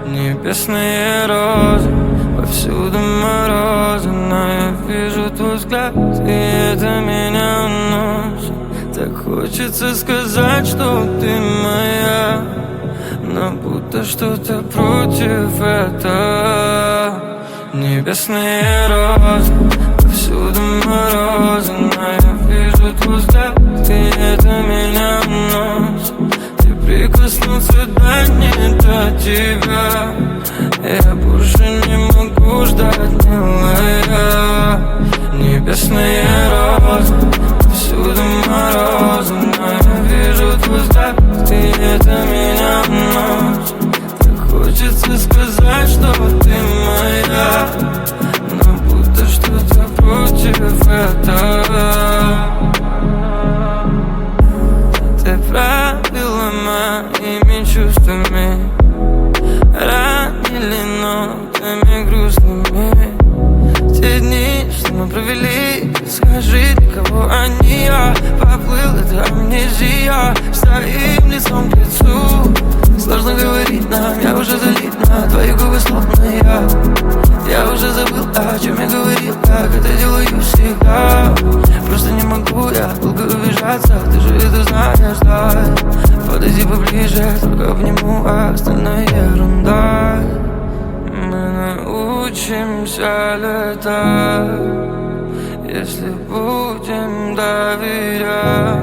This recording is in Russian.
Небесные розы, повсюду морозы, но я вижу твой взгляд, и это меня уносит. Так хочется сказать, что ты моя, но будто что-то против этого. Небесные розы, повсюду морозы, но я вижу твой взгляд, и это меня уносит. Ты прикоснуться, да не до тебя. Я больше не могу ждать, милая. Небесные розы, повсюду морозы, но я вижу твой взгляд, и это меня уносит. Так хочется сказать, что ты моя, но будто что-то против этого. Ты правила моими чувствами, ранили нотами грустными. Те дни, что мы провели, скажи, для кого они? Я поплыл, это амнезия, стоим лицом к лицу. Сложно говорить нам, я уже залит на твои губы, словно я уже забыл, о чем я говорил, как это делаю всегда. Просто не могу я долго убежаться, ты же это знаешь, да. Подойди поближе, только обниму, а остальное ерунда. Мы научимся летать, если будем доверять.